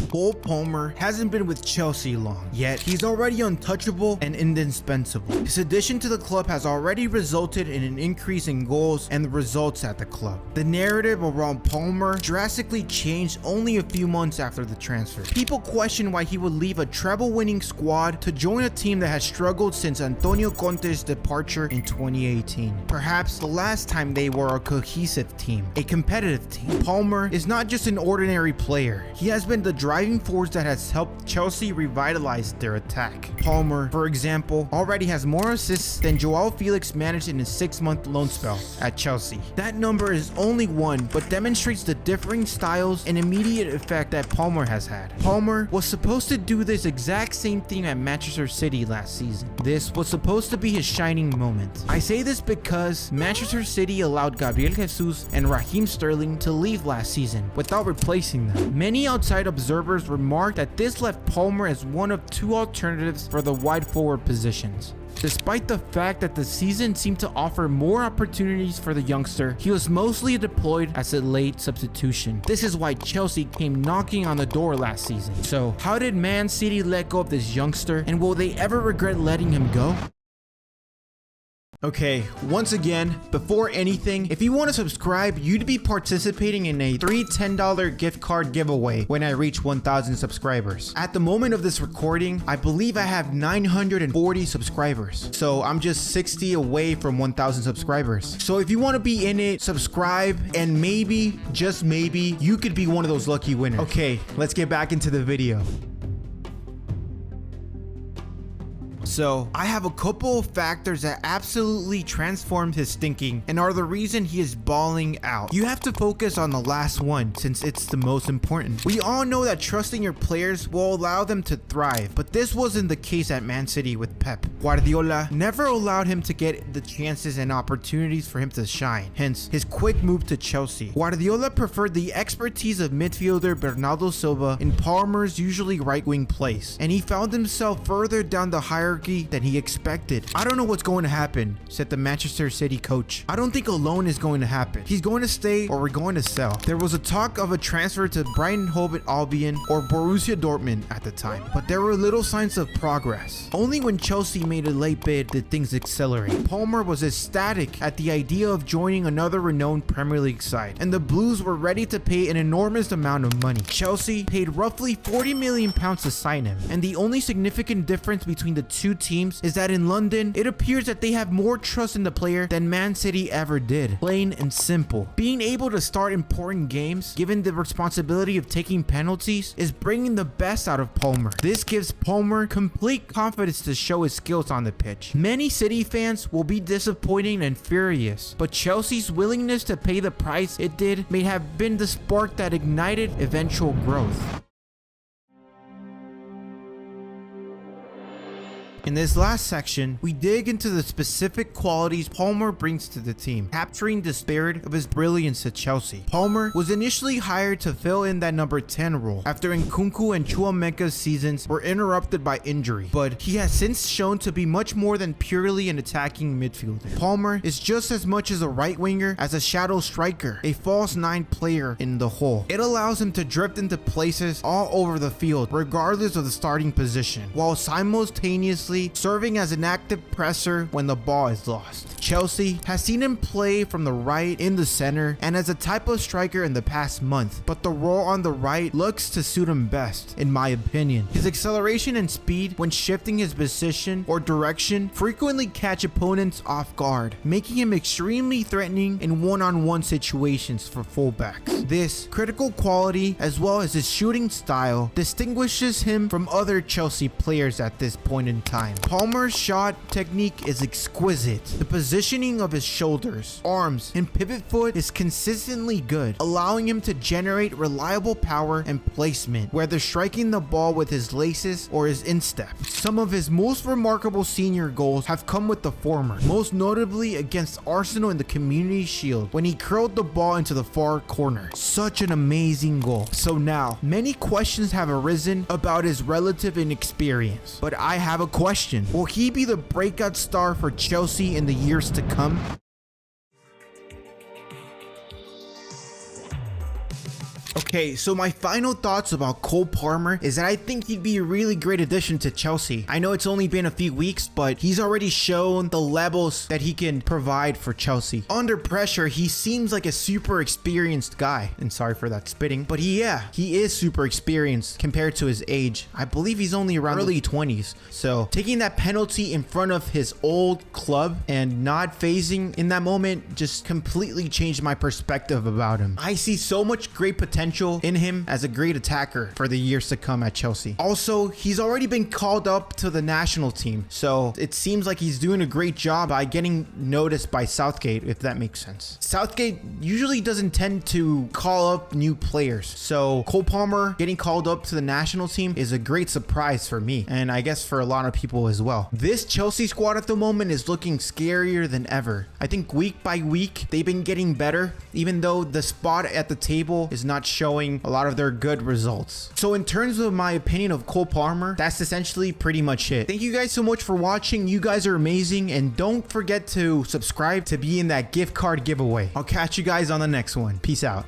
Cole Palmer hasn't been with Chelsea long, yet he's already untouchable and indispensable. His addition to the club has already resulted in an increase in goals and the results at the club. The narrative around Palmer drastically changed only a few months after the transfer. People question why he would leave a treble-winning squad to join a team that has struggled since Antonio Conte's departure in 2018. Perhaps the last time they were a cohesive team, a competitive team. Palmer is not just an ordinary player. He has been the driving force that has helped Chelsea revitalize their attack. Palmer, for example, already has more assists than Joao Felix managed in his 6-month loan spell at Chelsea. That number is only one, but demonstrates the differing styles and immediate effect that Palmer has had. Palmer was supposed to do this exact same thing at Manchester City last season. This was supposed to be his shining moment. I say this because Manchester City allowed Gabriel Jesus and Raheem Sterling to leave last season without replacing them. Many outside observers remarked that this left Palmer as one of two alternatives for the wide forward positions. Despite the fact that the season seemed to offer more opportunities for the youngster, he was mostly deployed as a late substitution. This is why Chelsea came knocking on the door last season. So, how did Man City let go of this youngster, and will they ever regret letting him go? Okay, once again, before anything, if you want to subscribe, you'd be participating in a free $10 gift card giveaway when I reach 1,000 subscribers. At the moment of this recording, I believe I have 940 subscribers. So I'm just 60 away from 1,000 subscribers. So if you want to be in it, subscribe, and maybe, just maybe, you could be one of those lucky winners. Okay, let's get back into the video. So, I have a couple of factors that absolutely transformed his thinking and are the reason he is balling out. You have to focus on the last one since it's the most important. We all know that trusting your players will allow them to thrive, but this wasn't the case at Man City with Pep. Guardiola never allowed him to get the chances and opportunities for him to shine, hence his quick move to Chelsea. Guardiola preferred the expertise of midfielder Bernardo Silva in Palmer's usually right-wing place, and he found himself further down the hierarchy than he expected. I don't know what's going to happen, said the Manchester City coach. I don't think a loan is going to happen. He's going to stay or we're going to sell. There was a talk of a transfer to Brighton Hove Albion or Borussia Dortmund at the time, but there were little signs of progress. Only when Chelsea made a late bid did things accelerate. Palmer was ecstatic at the idea of joining another renowned Premier League side, and the Blues were ready to pay an enormous amount of money. Chelsea paid roughly £40 million to sign him, and the only significant difference between the two teams is that in London, it appears that they have more trust in the player than Man City ever did. Plain and simple. Being able to start important games, given the responsibility of taking penalties, is bringing the best out of Palmer. This gives Palmer complete confidence to show his skills on the pitch. Many City fans will be disappointed and furious, but Chelsea's willingness to pay the price it did may have been the spark that ignited eventual growth. In this last section, we dig into the specific qualities Palmer brings to the team, capturing the spirit of his brilliance at Chelsea. Palmer was initially hired to fill in that number 10 role after Nkunku and Chouameka's seasons were interrupted by injury, but he has since shown to be much more than purely an attacking midfielder. Palmer is just as much as a right winger as a shadow striker, a false 9 player in the hole. It allows him to drift into places all over the field, regardless of the starting position, while simultaneously serving as an active presser when the ball is lost. Chelsea has seen him play from the right, in the center, and as a type of striker in the past month, but the role on the right looks to suit him best, in my opinion. His acceleration and speed when shifting his position or direction frequently catch opponents off guard, making him extremely threatening in one-on-one situations for fullbacks. This critical quality, as well as his shooting style, distinguishes him from other Chelsea players at this point in time. Palmer's shot technique is exquisite. The positioning of his shoulders, arms, and pivot foot is consistently good, allowing him to generate reliable power and placement, whether striking the ball with his laces or his instep. Some of his most remarkable senior goals have come with the former, most notably against Arsenal in the Community Shield when he curled the ball into the far corner. Such an amazing goal. So now, many questions have arisen about his relative inexperience, but I have a question. Will he be the breakout star for Chelsea in the years to come? Okay, so my final thoughts about Cole Palmer is that I think he'd be a really great addition to Chelsea. I know it's only been a few weeks, but he's already shown the levels that he can provide for Chelsea. Under pressure, he seems like a super experienced guy. And sorry for that spitting, but he is super experienced compared to his age. I believe he's only around early 20s. So taking that penalty in front of his old club and not phasing in that moment just completely changed my perspective about him. I see so much great potential in him as a great attacker for the years to come at Chelsea. Also, he's already been called up to the national team, so it seems like he's doing a great job by getting noticed by Southgate, if that makes sense. Southgate usually doesn't tend to call up new players, so Cole Palmer getting called up to the national team is a great surprise for me, and I guess for a lot of people as well. This Chelsea squad at the moment is looking scarier than ever. I think week by week they've been getting better, even though the spot at the table is not showing a lot of their good results. So in terms of my opinion of Cole Palmer, that's essentially pretty much it. Thank you guys so much for watching. You guys are amazing, and don't forget to subscribe to be in that gift card giveaway. I'll catch you guys on the next one. Peace out.